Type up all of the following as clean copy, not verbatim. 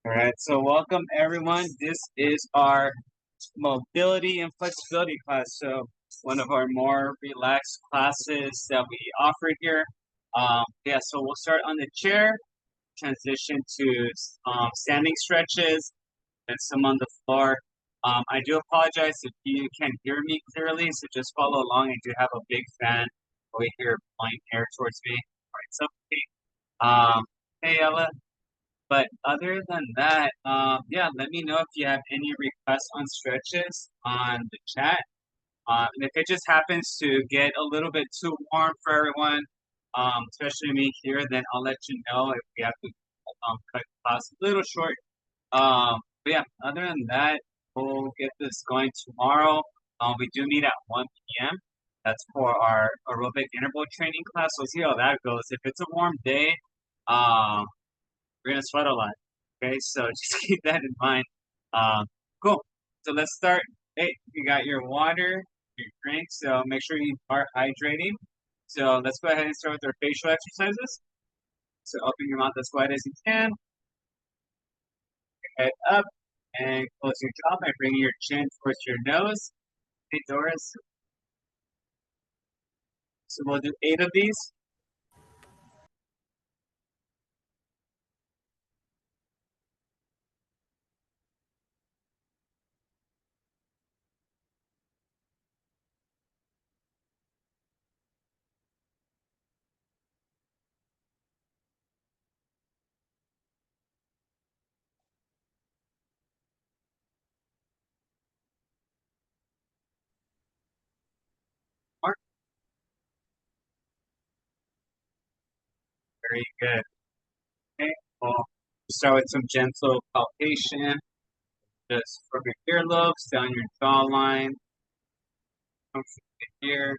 All right, so welcome everyone. This is our mobility and flexibility class. So one of our more relaxed classes that we offer here. So we'll start on the chair, transition to standing stretches, and some on the floor. I do apologize if you can't hear me clearly, so just follow along. I do have a big fan over here blowing air towards me. All right, so hey Ella. But other than that, let me know if you have any requests on stretches on the chat. And if it just happens to get a little bit too warm for everyone, especially me here, then I'll let you know if we have to cut class a little short. Other than that, we'll get this going tomorrow. We do meet at 1 p.m. That's for our aerobic interval training class. We'll see how that goes. If it's a warm day, um, we're gonna sweat a lot. Okay, so just keep that in mind. Cool. So let's start. Hey, you got your water, your drink. So make sure you are hydrating. So let's go ahead and start with our facial exercises. So open your mouth as wide as you can. Head up and close your jaw by bringing your chin towards your nose. Hey, Doris. So we'll do 8 of these. More. Very good. Okay. We'll start with some gentle palpation. Just from your earlobes down your jawline. Come from here.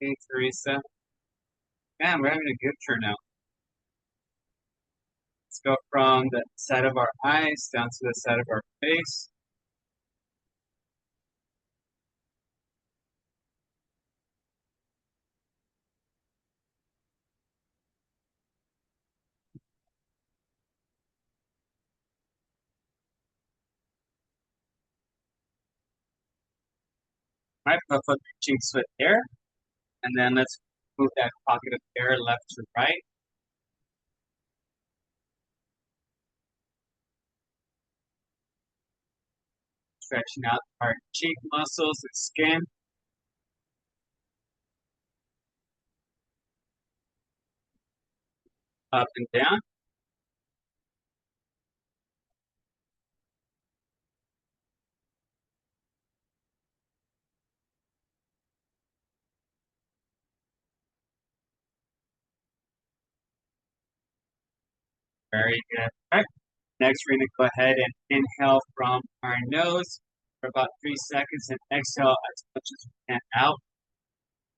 Hey, Teresa. Man, we're having a good turnout. Let's go from the side of our eyes down to the side of our face. Right, puff up your cheeks with air. And then let's move that pocket of air left to right. Stretching out our cheek muscles and skin. Up and down. Very good. All right. Next, we're going to go ahead and inhale from our nose for about 3 seconds and exhale as much as we can out.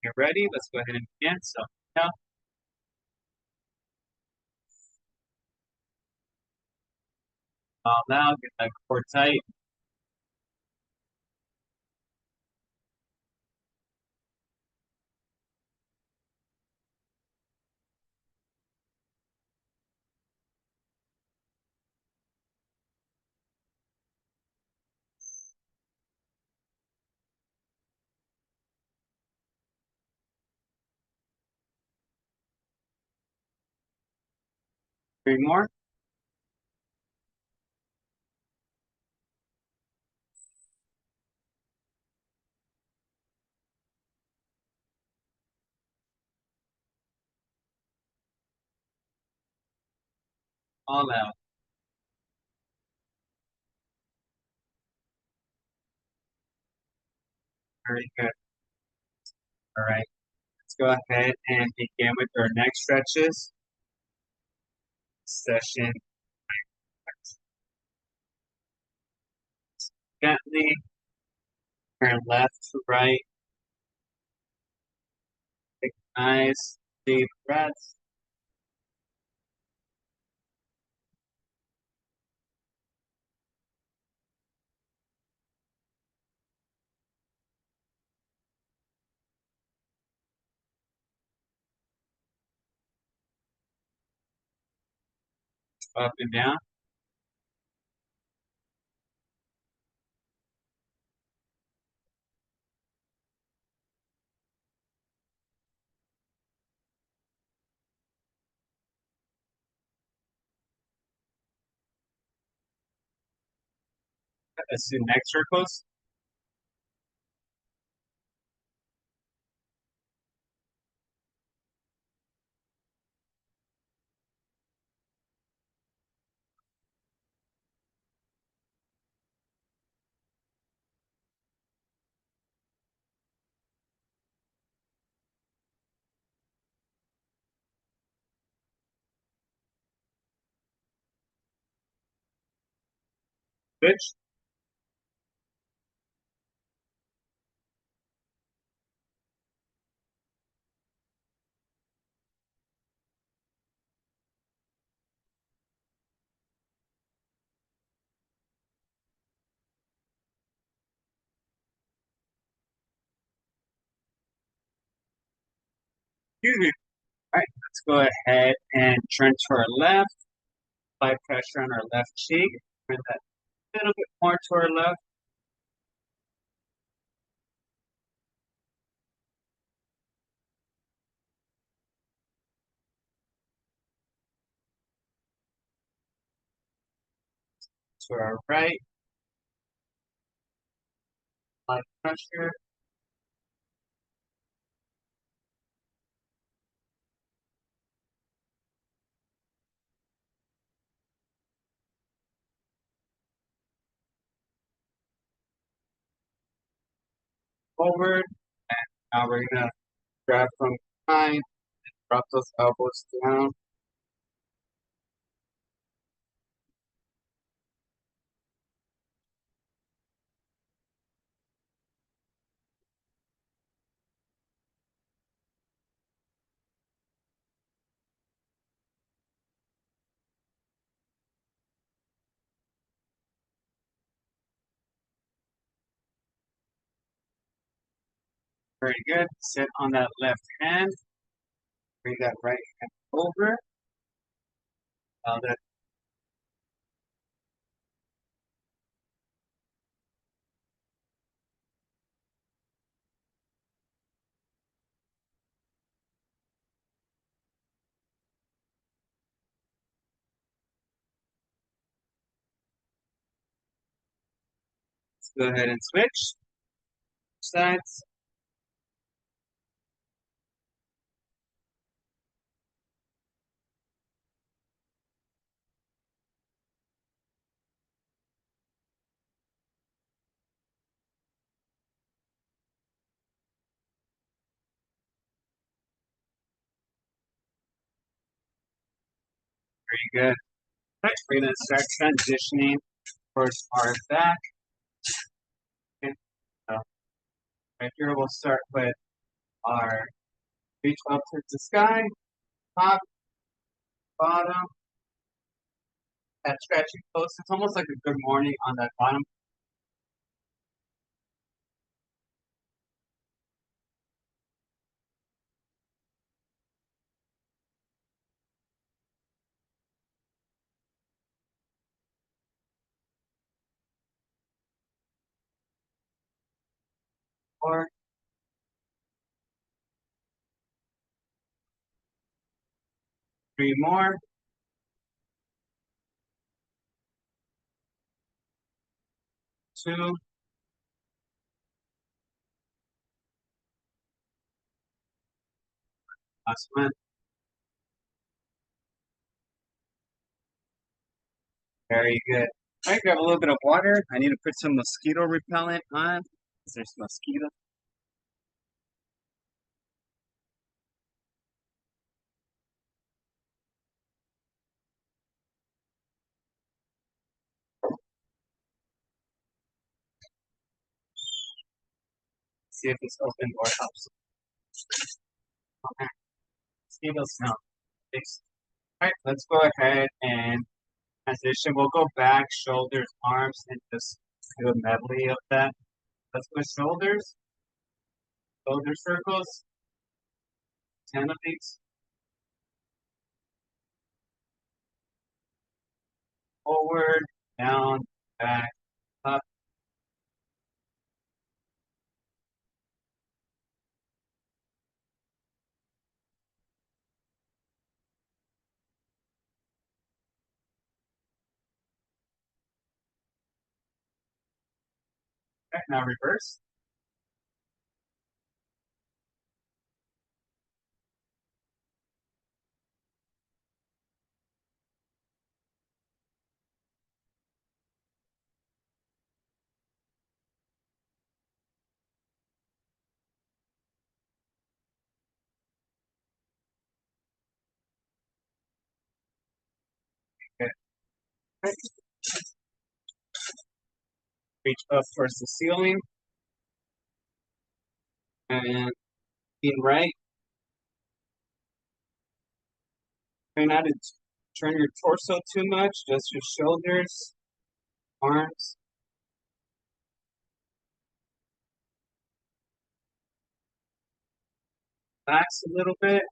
You're ready? Let's go ahead and begin. So, inhale. Out loud. Get that core tight. Three more. All out. Very good. All right. Let's go ahead and begin with our neck stretches. Session gently, turn left to right, take nice deep breaths. Up and down. Let's do neck circles. Switch. Excuse me. All right, let's go ahead and turn to our left. Apply pressure on our left cheek. Turn that a little bit more to our left. To our right. Apply pressure. Forward. Now we're gonna grab from behind. Drop those elbows down. Very good. Sit on that left hand. Bring that right hand over. That let's go ahead and switch sides. Very good. Right, we're gonna start transitioning towards our back. Okay. So right here, we'll start with our reach up towards the sky, top, bottom, that stretchy pose. It's almost like a good morning on that bottom. Or 3 more. 2. Last one. Very good. All right, grab a little bit of water. I need to put some mosquito repellent on. There's mosquitoes. See if it's open or helps. Okay. Mosquitoes smell. Thanks. All right, let's go ahead and transition. We'll go back, shoulders, arms, and just do a medley of that. Let's go shoulders, shoulder circles, 10 of these. forward, down, back, up. Okay, now reverse. Okay. Reach up towards the ceiling and lean right. Try not to turn your torso too much, just your shoulders, arms. Relax a little bit.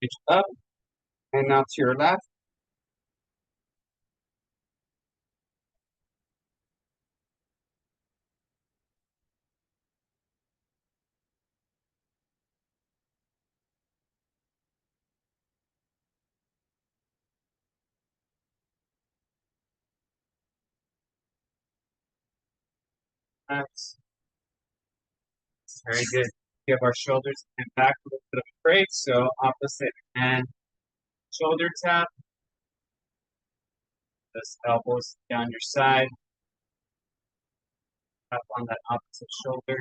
Reach up and now to your left. That's very good. Give our shoulders and back a little bit of a break. So opposite hand, shoulder tap. Just elbows down your side. Tap on that opposite shoulder.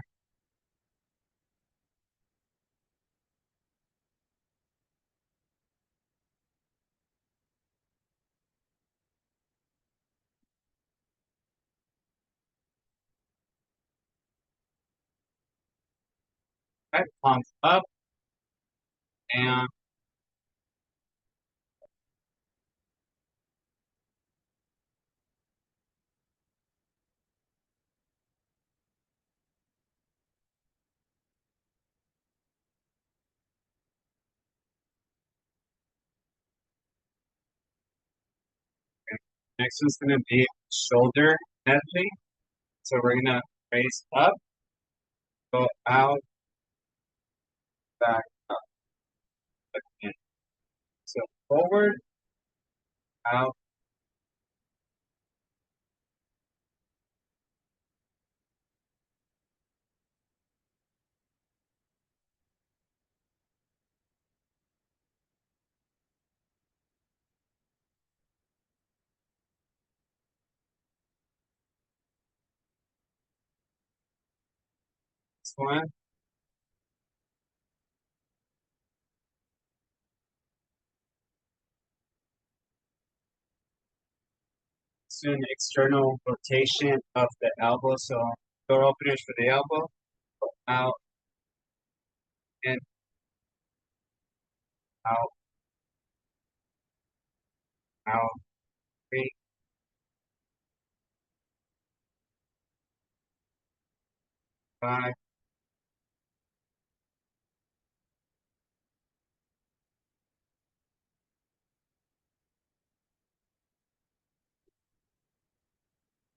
Right, palms up and next one's gonna be shoulder medley. So we're gonna raise up, go out, back up again. So forward, out, this one. Soon external rotation of the elbow. So door openers for the elbow, go out and out, out, 3, 5,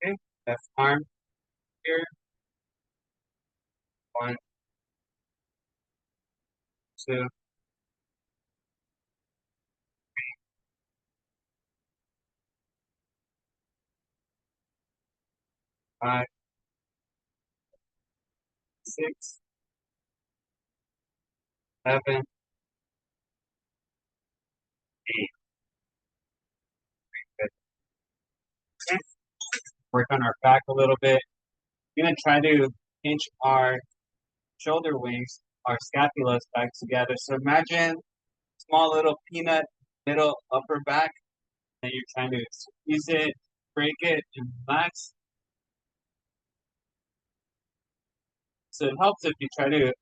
okay. Left arm here, 1, 2, 5, 6, 7, 8. Good. Okay. Work on our back a little bit. We're gonna try to pinch our shoulder wings, our scapulas back together. So imagine small little peanut, middle upper back, and you're trying to squeeze it, break it, and relax. So it helps if you try to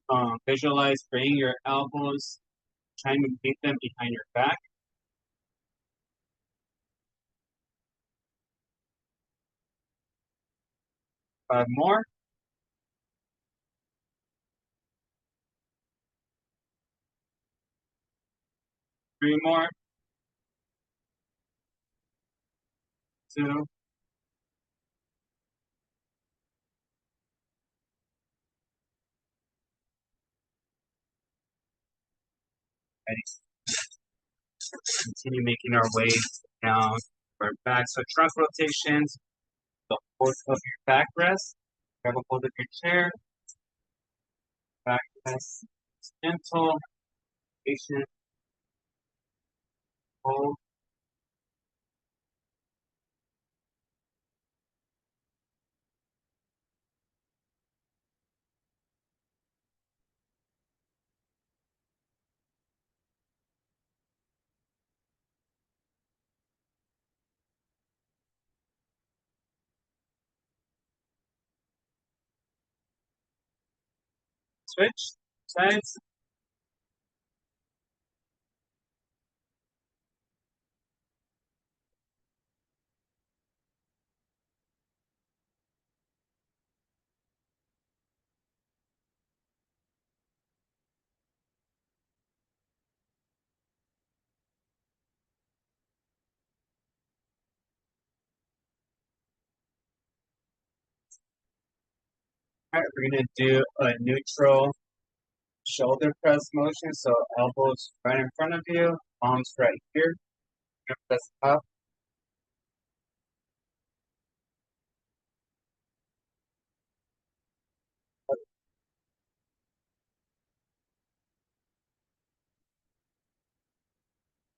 visualize bringing your elbows, trying to meet them behind your back. 5 more. Three more. Two. Ready. Continue making our way down our back. So trunk rotations, the hold of your backrest. Grab a hold of your chair. Backrest. Gentle. Patient. Hold. Switch. Sides. All right, we're gonna do a neutral shoulder press motion. So elbows right in front of you, palms right here. Press up.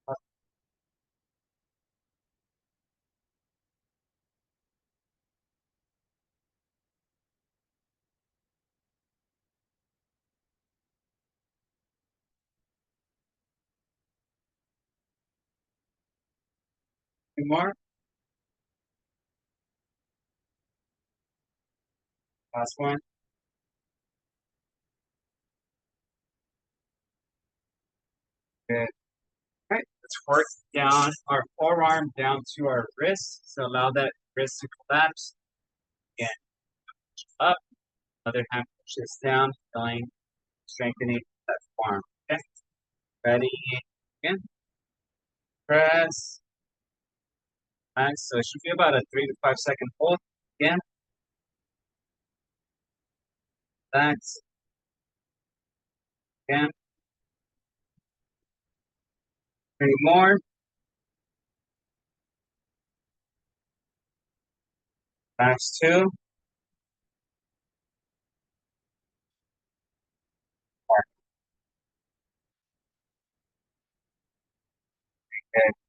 Up. Two more. Last one. Good. All right, let's work down our forearm down to our wrist. So allow that wrist to collapse. Again, up. Other hand pushes down, feeling strengthening that forearm. Okay. Ready? Again. Press. Max. So it should be about a 3 to 5 second hold. Again. Relax. Again. 3 more. Max 2. Okay.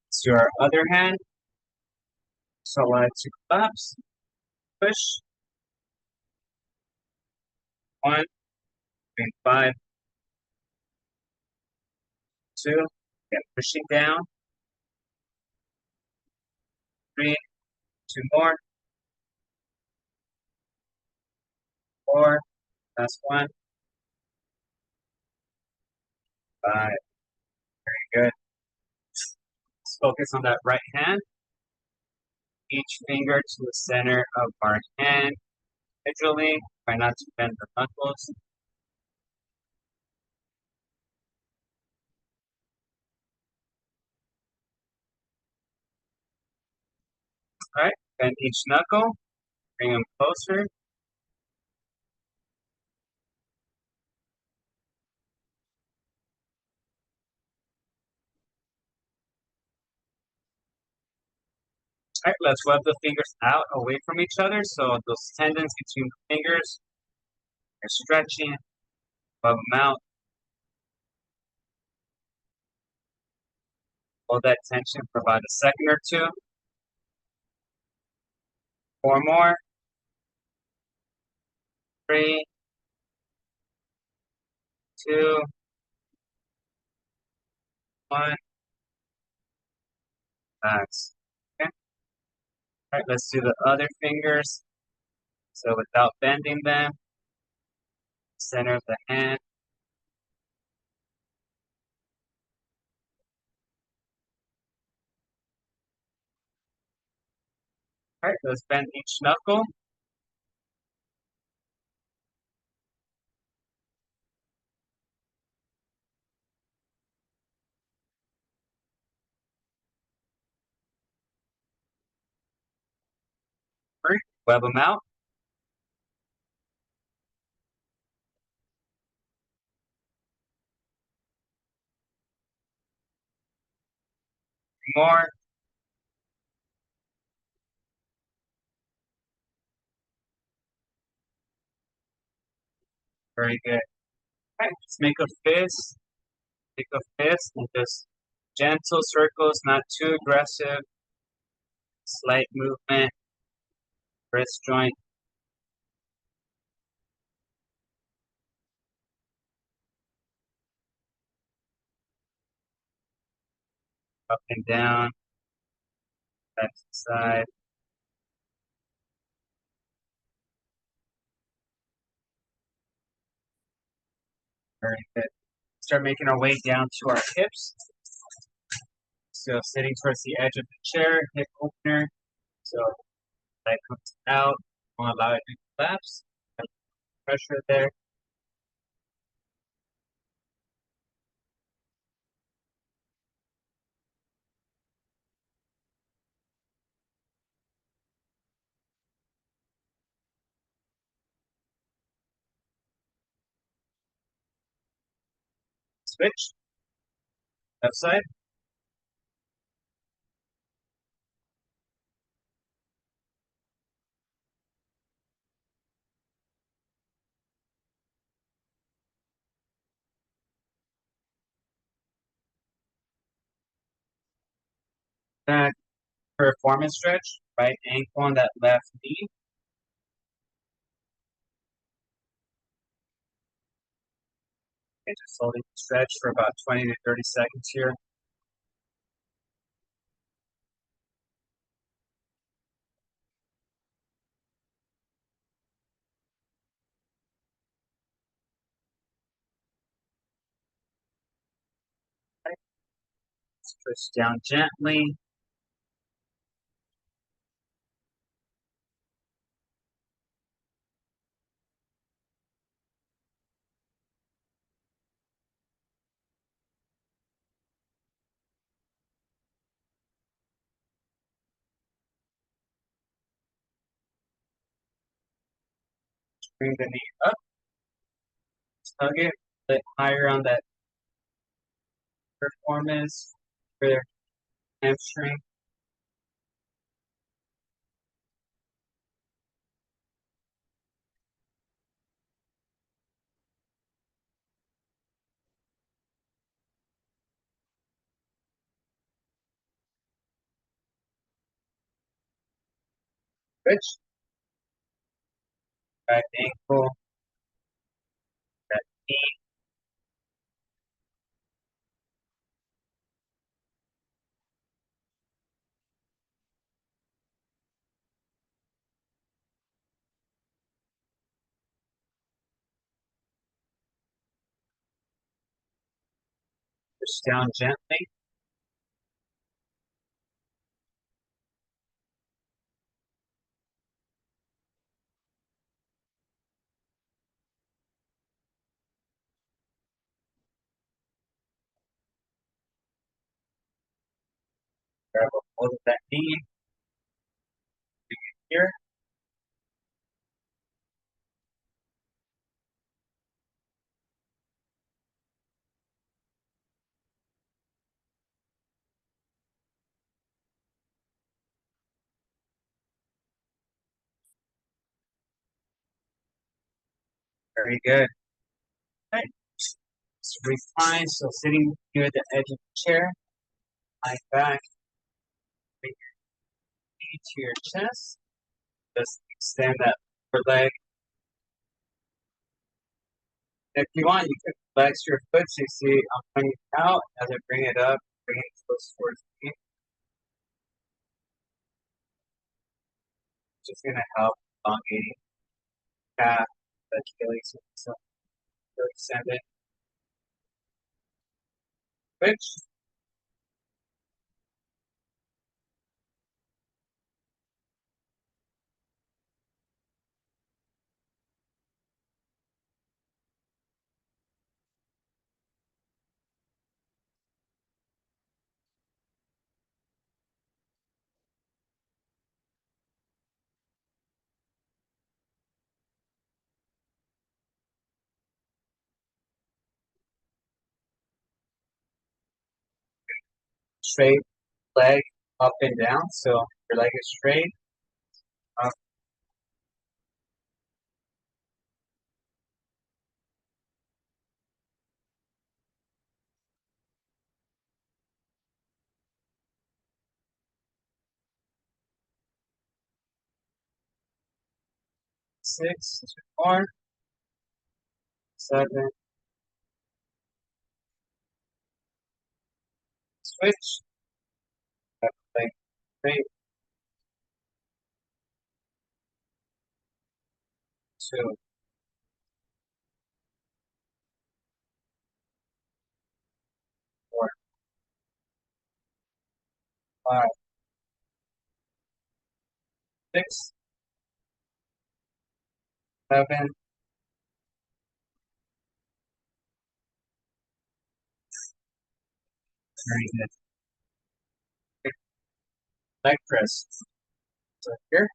Let's do our other hand. Select to collapse. Push. 1, 5, 2. Again, pushing down. 3. 2 more. 4. Last one. 5. Very good. Let's focus on that right hand. Each finger to the center of our hand. Individually, try not to bend the knuckles. All right, bend each knuckle. Bring them closer. All right, let's web the fingers out away from each other. So those tendons between the fingers are stretching. Web them out. Hold that tension for about a second or two. 4 more. 3, 2, 1. Max. Okay. All right, let's do the other fingers. So without bending them, center of the hand. All right, let's bend each knuckle. Web them out. More. Very good. Okay, let's make a fist. Make a fist and just gentle circles, not too aggressive. Slight movement. Wrist joint up and down. Back to the side. Very good. Start making our way down to our hips. So sitting towards the edge of the chair, hip opener. So that comes out. Won't allow it to collapse. Pressure there. Switch. Left side. Back. Performance stretch. Right ankle on that left knee. Okay, just holding the stretch for about 20 to 30 seconds here. Okay. Let's push down gently. Bring the knee up. Hug it. A bit higher on that performance for their hamstring. Switch. Right ankle. That knee. Push down gently. Grab a hold of that knee. Here. Very good. Okay. Just recline. So sitting near the edge of the chair. Lie back. Bring your knee to your chest. Just extend that upper leg. If you want, you can flex your foot so you see I'm pointing out as I bring it up, bring it close towards me. Just gonna help elongating calf, the Achilles, so extend it. Switch. straight leg up and down. So your leg is straight. Up, 6, 2 more, 7, switch, left leg straight, 2, 4, 5, 6, 7, very good. Leg press. So here,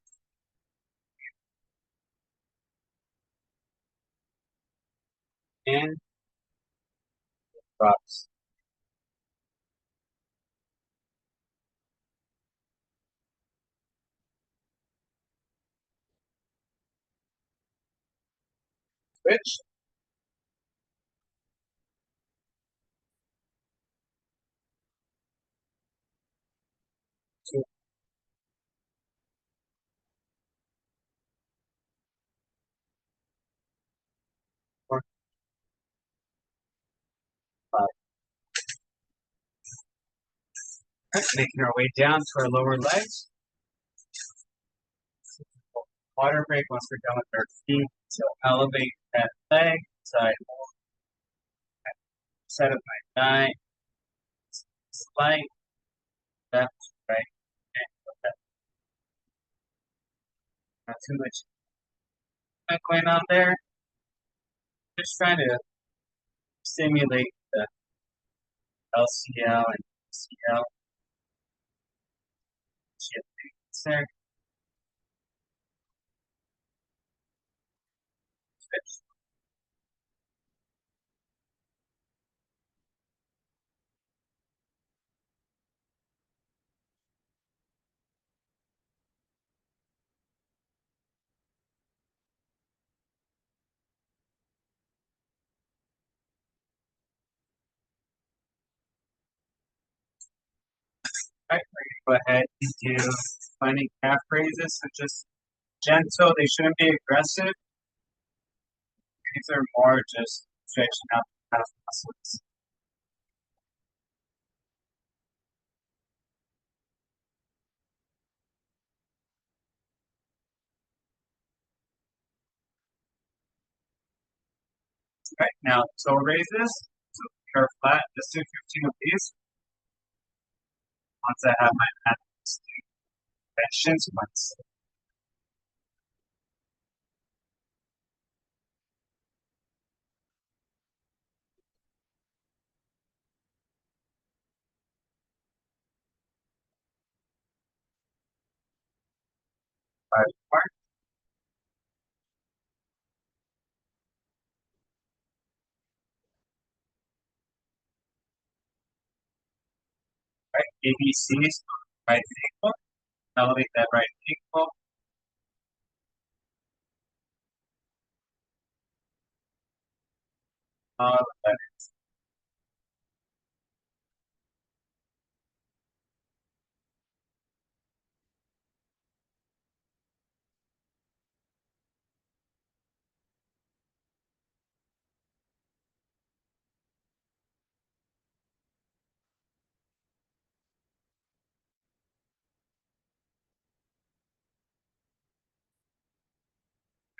and drops. Switch, 2, 4, 5. Right, making our way down to our lower legs. Water break once we're done with our feet. So elevate that leg, side, set of my thigh, slight, left, right, and left. Not too much going on there. Just trying to stimulate the LCL and CL. There. Right, we're gonna go ahead and do finding calf raises. So just gentle. They shouldn't be aggressive. These are more just stretching out the calf muscles. Right now, toe raises. So we are flat. Just do 15 of these. Once I have my mat, just do bench squats. Five more. Right, ABCs. Right ankle. Elevate that right ankle. That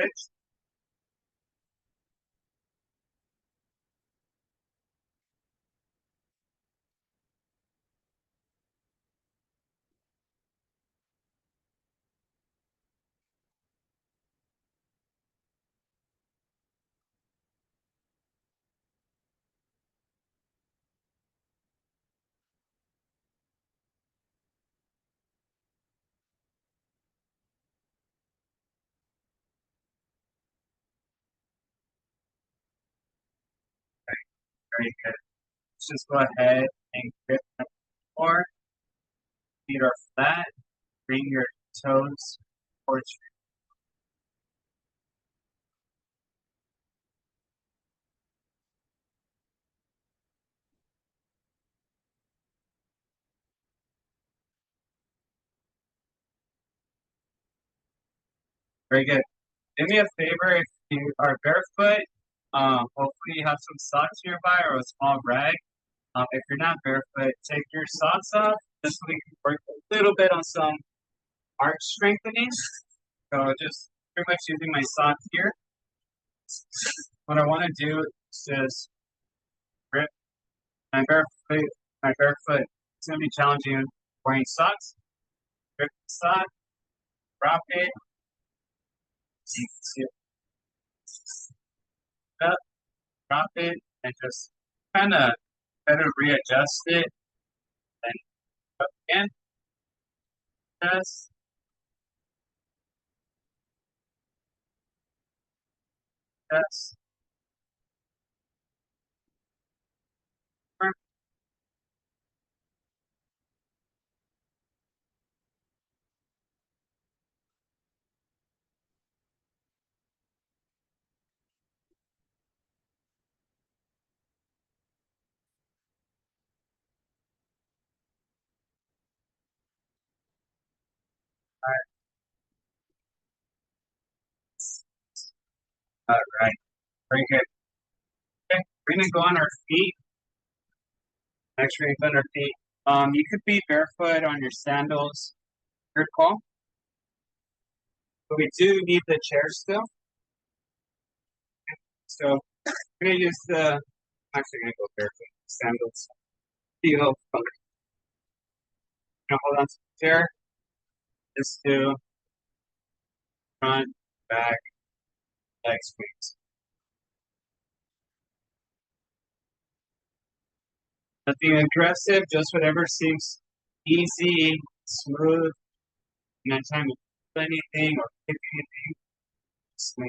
is very good. Let's just go ahead and grip floor. Feet are flat. Bring your toes towards you. Very good. Do me a favor if you are barefoot. Hopefully you have some socks nearby or a small rag. If you're not barefoot, take your socks off. This way we can work a little bit on some arch strengthening. So just pretty much using my sock here. What I want to do is just grip my barefoot. My barefoot. It's going to be challenging wearing socks. Grip the sock, drop it, up, drop it, and just kind of better readjust it and up again. Just that's all right. Very good. Okay, we're gonna go on our feet. Actually, on our feet. You could be barefoot on your sandals. Your call. But we do need the chair still. So we're gonna use the. I'm actually gonna go barefoot sandals. Feel color. Gonna hold on to the chair. Just do front, back, leg swings. Nothing aggressive, just whatever seems easy, smooth. And anytime you feel anything or pick anything, swing.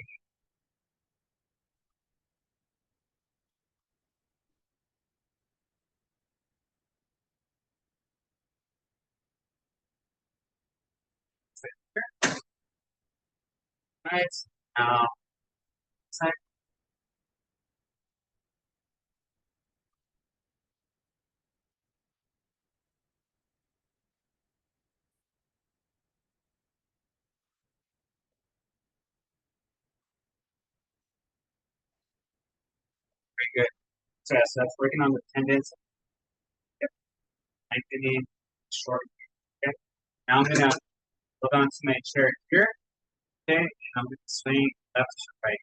Right. Now, side. Very good. So that's working on the tendons, lengthening, short. Okay. Now I'm gonna hold on to my chair here. Okay, and I'm gonna swing left to right.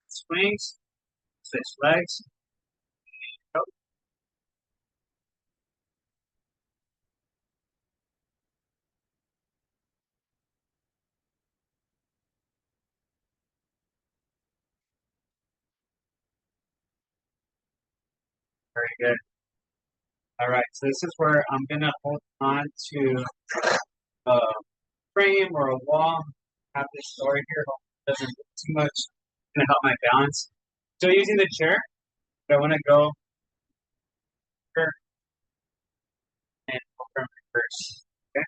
Swings, switch legs. Oh, very good. All right, so this is where I'm gonna hold on to a frame or a wall. Have this door here. Hope it doesn't move too much. Gonna help my balance. Still using the chair, but I want to go here and over first. Okay.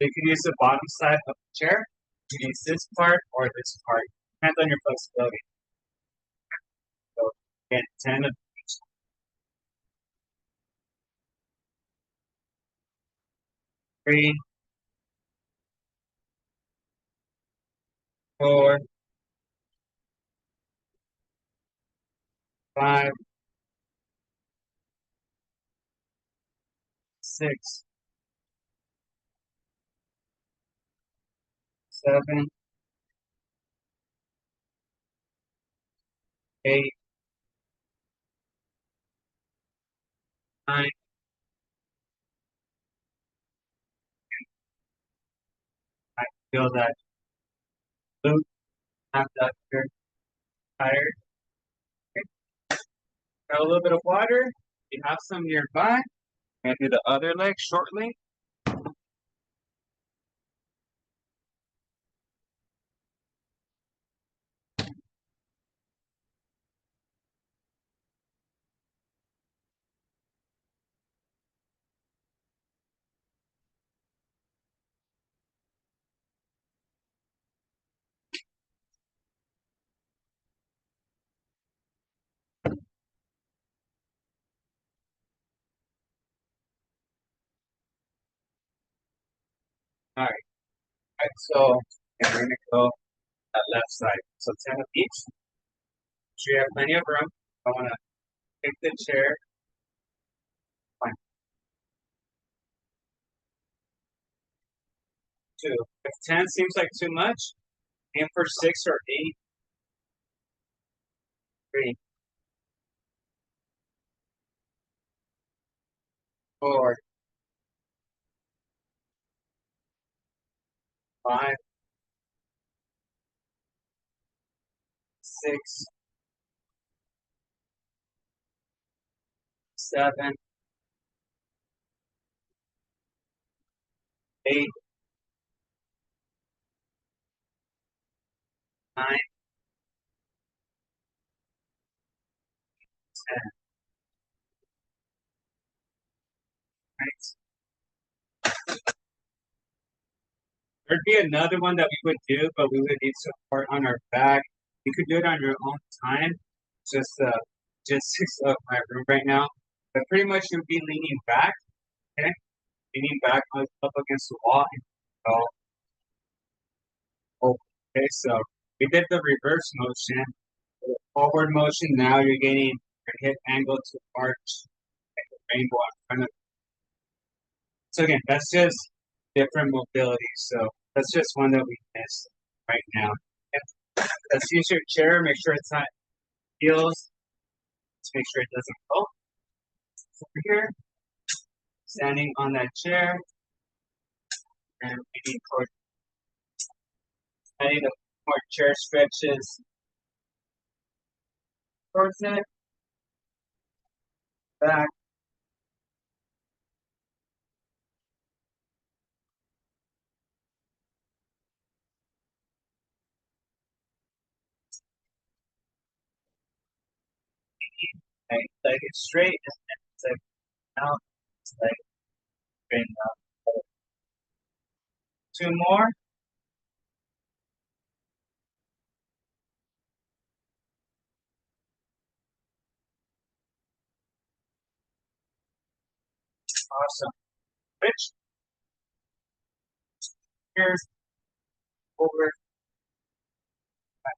You can use the bottom side of the chair. You can use this part or this part. Depends on your flexibility. So again, 10 of each. 3, 4, 5, 6, 7, 8, 9. I feel that glute abductor tired. Okay. Got a little bit of water. You have some nearby. I'm gonna do the other leg shortly. All right, so and we're gonna go that left side. So 10 of each. Sure you have plenty of room. I wanna pick the chair. Fine. 2. If 10 seems like too much, aim for 6 or 8. 3, 4, 5, 6, 7, 8, 9, 10. Right? There'd be another one that we would do, but we would need support on our back. You could do it on your own time. Just the logistics of my room right now. But pretty much you'll be leaning back, okay? Leaning back up against the wall. And go. Okay, so we did the reverse motion. The forward motion, now you're getting your hip angle to arch like a rainbow in front of you. So again, that's just different mobility. So that's just one that we missed right now. Yep. Let's use your chair. Make sure it's not heels. Let's make sure it doesn't fall. Over here, standing on that chair, and maybe toward adding the more chair stretches towards it, back, leg is straight, and then it's like out, it's like straighten up. 2 more. Awesome. Switch. Here, over. 5.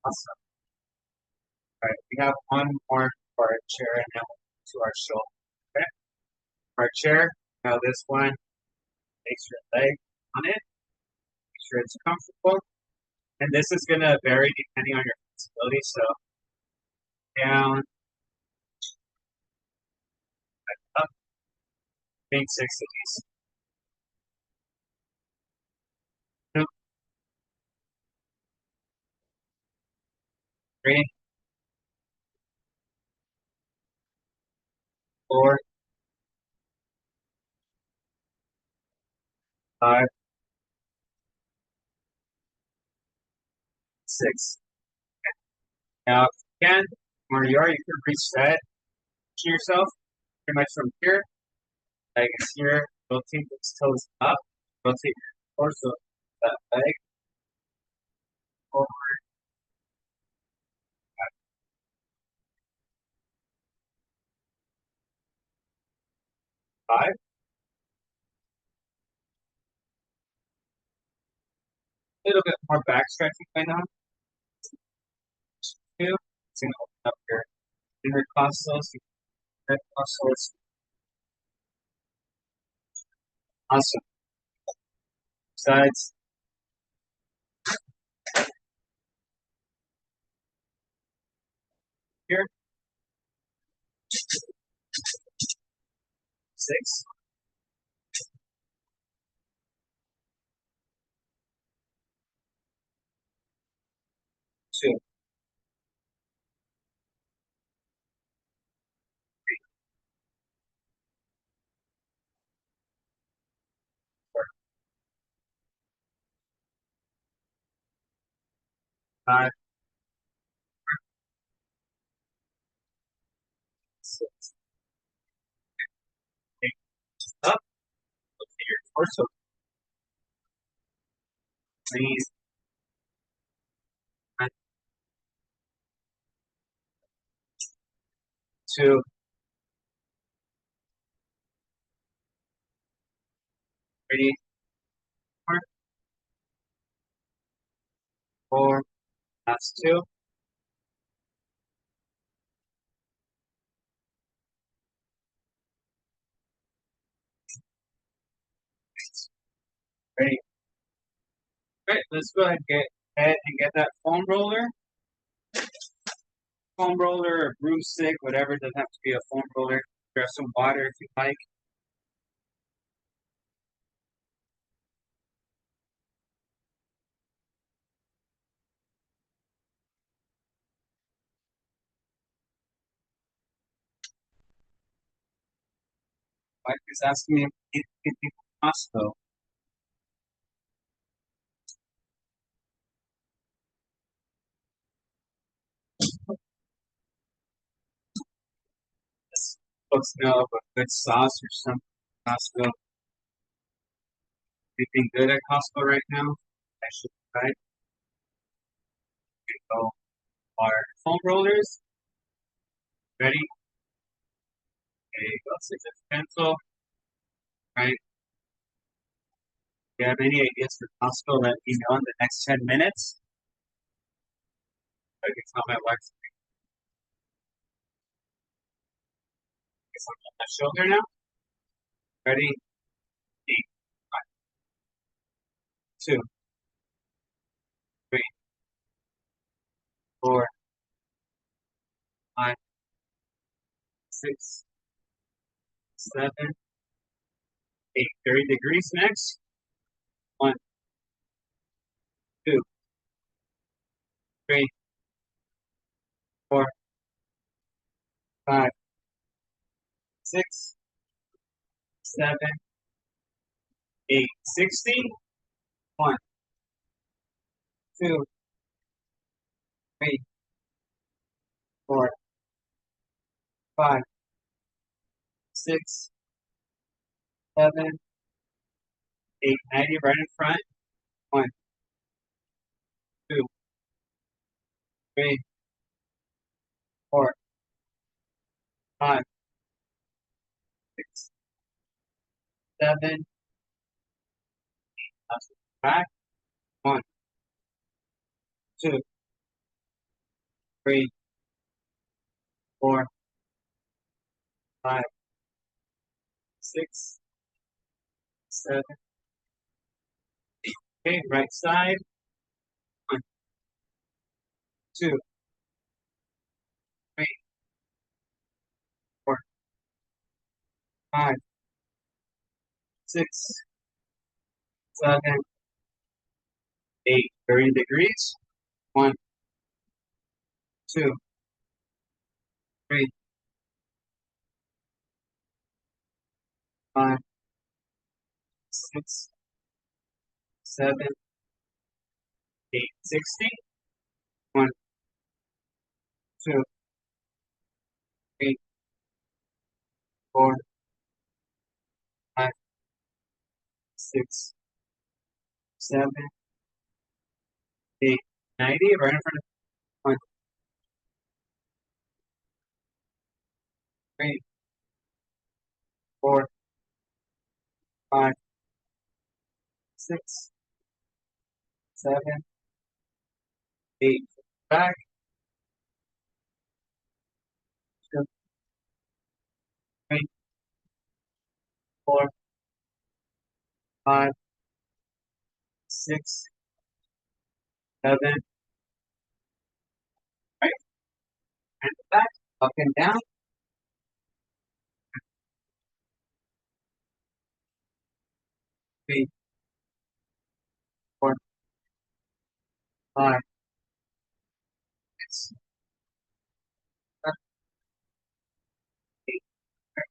Awesome. All right, we have one more for our chair and then to our shoulder. Okay. For our chair, now this one, place your leg on it, make sure it's comfortable. And this is gonna vary depending on your flexibility. So down, up, being 6 of these. 2, 3, 4, 5, 6. Now, if you can, where you are, you can reset to yourself pretty much from here. Like it's here, rotate those toes up, rotate your torso, that leg over 5. A little bit more back stretching right now. 2. It's gonna open up your intercostals, your metatarsals. Awesome. Sides. Here. 6. 2. 5, 6, 8. Up. Look at your torso. Please. 1, 2, 3, 4, 4. That's 2. Ready? Great. Let's go ahead and get that foam roller or broomstick, whatever. It doesn't have to be a foam roller. Grab some water if you like. Wife is asking me if you can Costco. This looks now of a good sauce or something. Costco. Anything good at Costco right now? I should try. Go. Our foam rollers. Ready? Okay, go. Scissors, pencil. Right. If you have any ideas for Costco, let me know in the next 10 minutes. I can tell my wife. Guess I'm on my shoulder now. Ready? 8, 5, 2, 3, 4, 5, 6, 7, 8. 30 degrees next. 1, 2, 3, 4, 5, 6, 7, 8. 60. 1, 2, 3, 4, 5, 6, 7, 8. 90 right in front. 1, 2, 3, 4, 5, 6, 7. Back. 1, 2, 3, 4, 5, 6, 7, 8. Okay, right side. 1, 2, 3, 4, 5, 6, 7, 8. 30 degrees. 1, 2, 3, 5, 6, 7, 8. 60. 1, 2, 3, 4, 5, 6, 7, 8. 90 right in front of 1, 3, 4, 5, 6, 7, 8. Back. 2, 3, 4, 5, 6, 7. Right. And back. Up and down. 3, 4, 5, 6, 7, 8. Right.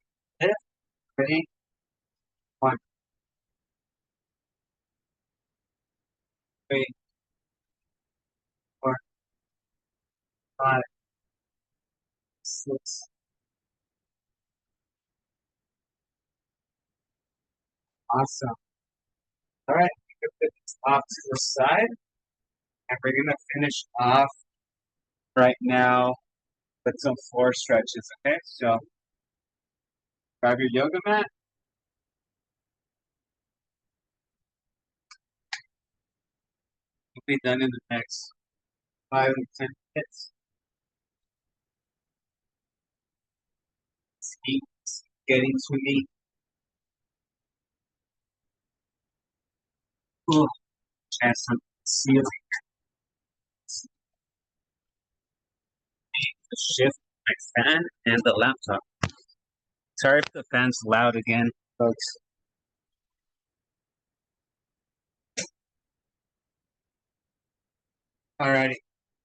Ready? 1, 3, 4, 5, 6. Awesome. All right, you can put this off to the side, and we're gonna finish off right now with some floor stretches. Okay, so grab your yoga mat. We'll be done in the next 5 to 10 minutes. It's getting to me. Ooh, and some ceiling to shift my fan and the laptop. Sorry if the fan's loud again, folks. Alrighty.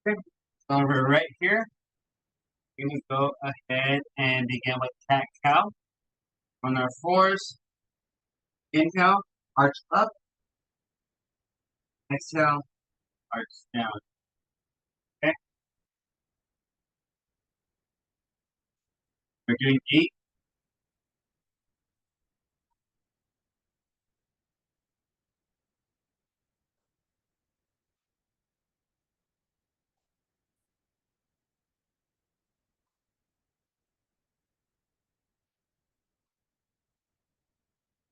Okay. Over right here, we're gonna go ahead and begin with cat cow. On our fours, inhale, arch up, exhale, arch down. Okay, we're doing 8.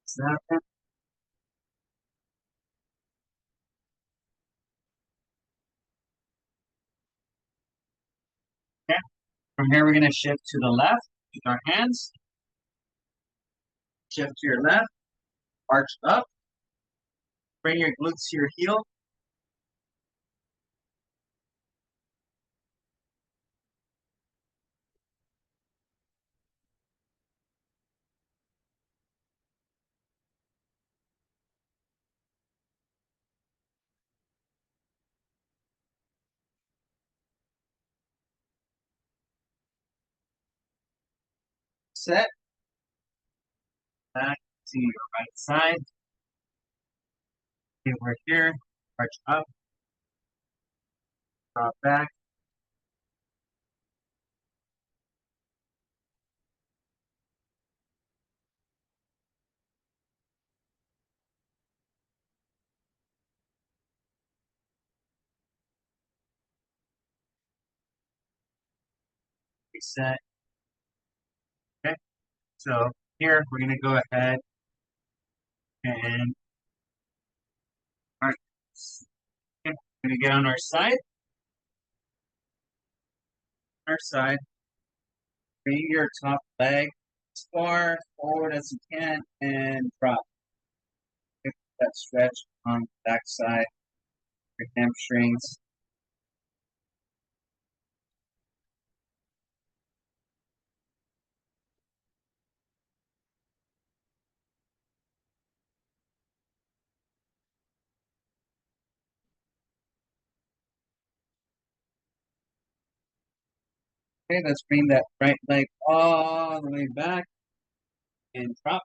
Seven. Okay. From here, we're gonna shift to the left with our hands. Shift to your left, arch up, bring your glutes to your heel. Set. Back to your right side. Okay, we're here, arch up, drop back. Reset. Okay, so here we're gonna go ahead and all right. Okay, we're gonna get on our side. Our side. Bring your top leg as far forward as you can and drop. Get that stretch on the back side, your hamstrings. Okay, let's bring that right leg all the way back and drop.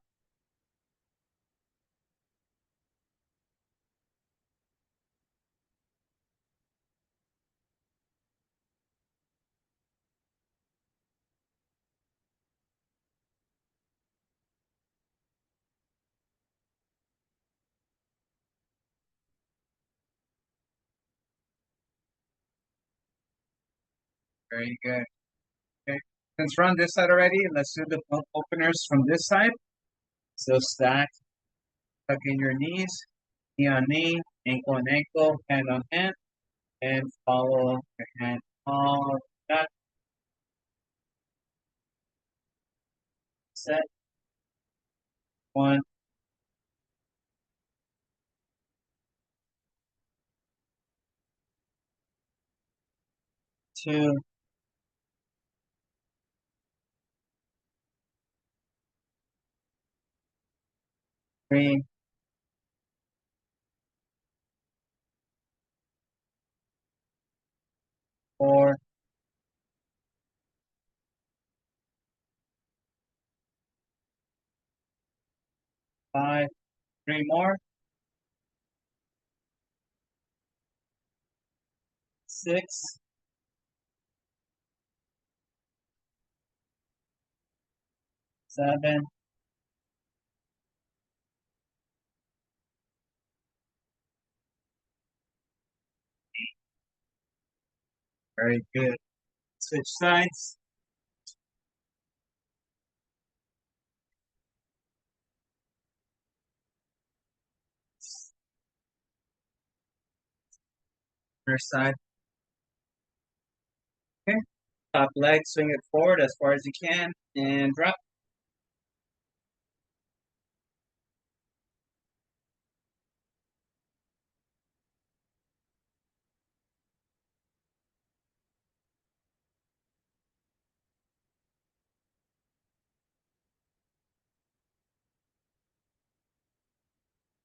Very good. Okay, since we're on this side already, let's do the pump openers from this side. So stack, tuck in your knees, knee on knee, ankle on ankle, hand on hand, and follow your hand all that. Set. 1, 2, 3, 4, 5, 3 more, 6, 7. Very good. Switch sides. First side. Okay. Top leg, swing it forward as far as you can, and drop.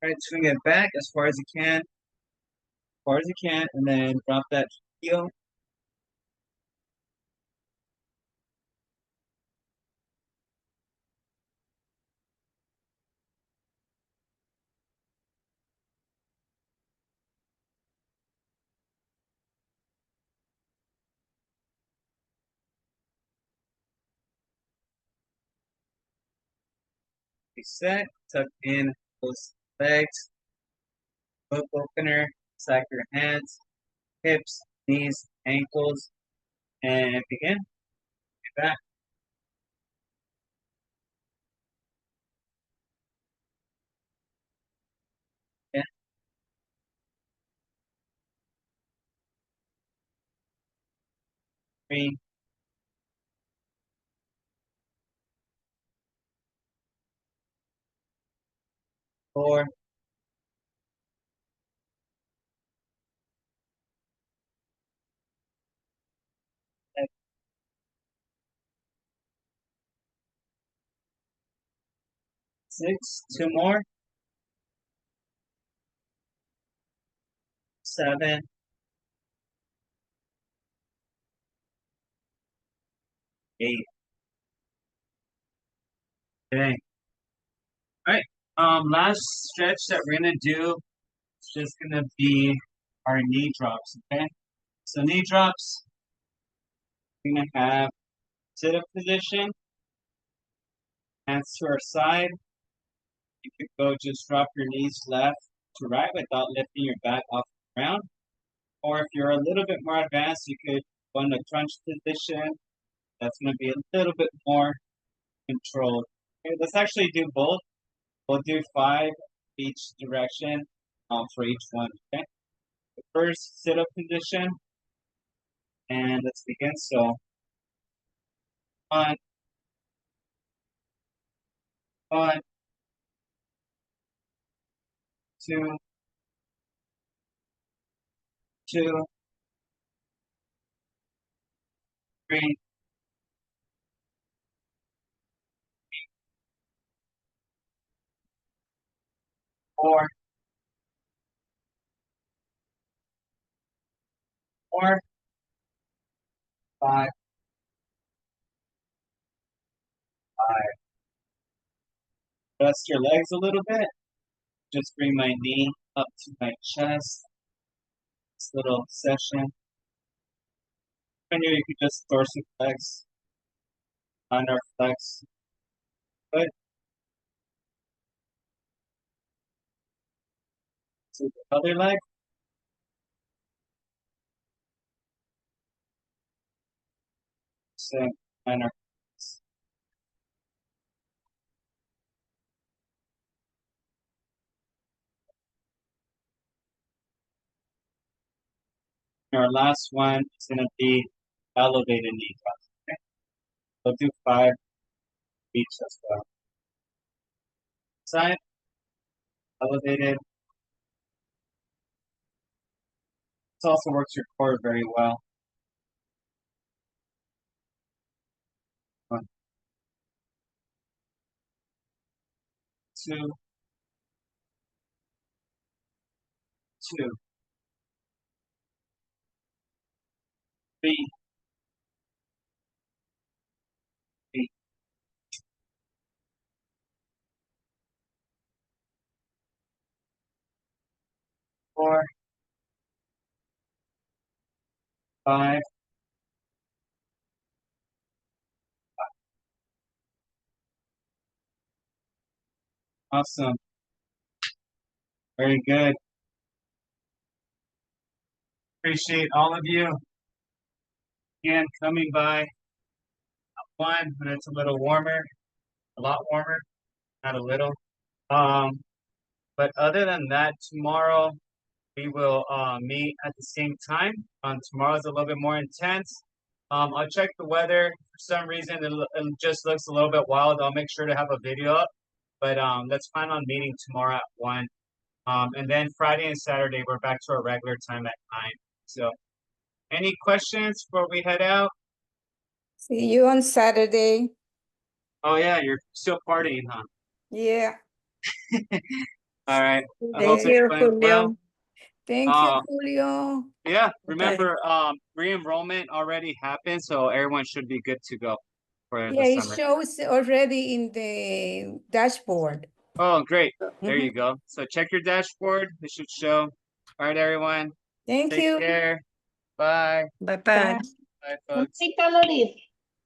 All right, swing it back as far as you can, and then drop that heel. Reset, tuck in those legs, book opener, stack your hands, hips, knees, ankles, and begin. Get back. Yeah. 3, 4, 6, 2 more, 7, 8. Okay. All right. Last stretch that we're gonna do is just gonna be our knee drops. Okay. So knee drops, we're gonna have sit up position, hands to our side. You could go just drop your knees left to right without lifting your back off the ground. Or if you're a little bit more advanced, you could go in the crunch position. That's going to be a little bit more controlled. Okay, let's actually do both. We'll do 5 each direction for each one. Okay. The first sit up position, and let's begin. So 1, 1, 2, 2, 3, 4, 4, 5, 5. Rest your legs a little bit. Just bring my knee up to my chest. This little session. And here you could just dorsiflex, under flex. Good. To the other leg. So under flex. Our last one is going to be elevated knee thrust. Okay. We'll do 5 each as well. Side, elevated. This also works your core very well. 1, 2, 2, 3, 8, 4, 5, Awesome. Very good. Appreciate all of you again coming by. One, when it's a little warmer, a lot warmer, not a little. But other than that, tomorrow we will meet at the same time. Tomorrow's a little bit more intense. I'll check the weather. For some reason, it just looks a little bit wild. I'll make sure to have a video up. But let's plan on meeting tomorrow at 1. And then Friday and Saturday, we're back to our regular time at 9. So, any questions before we head out? See you on Saturday. Oh, yeah, you're still partying, huh? Yeah. All right. I Thank hope you, it's going well. Julio. Thank you, Julio. Yeah, remember, re-enrollment already happened, so everyone should be good to go for the Yeah, it summer. shows already in the dashboard. Oh, great. There you go. So check your dashboard. It should show. All right, everyone. Thank Take you. care. Bye. Bye-bye. Bye. Bye, folks. Hey, Calories.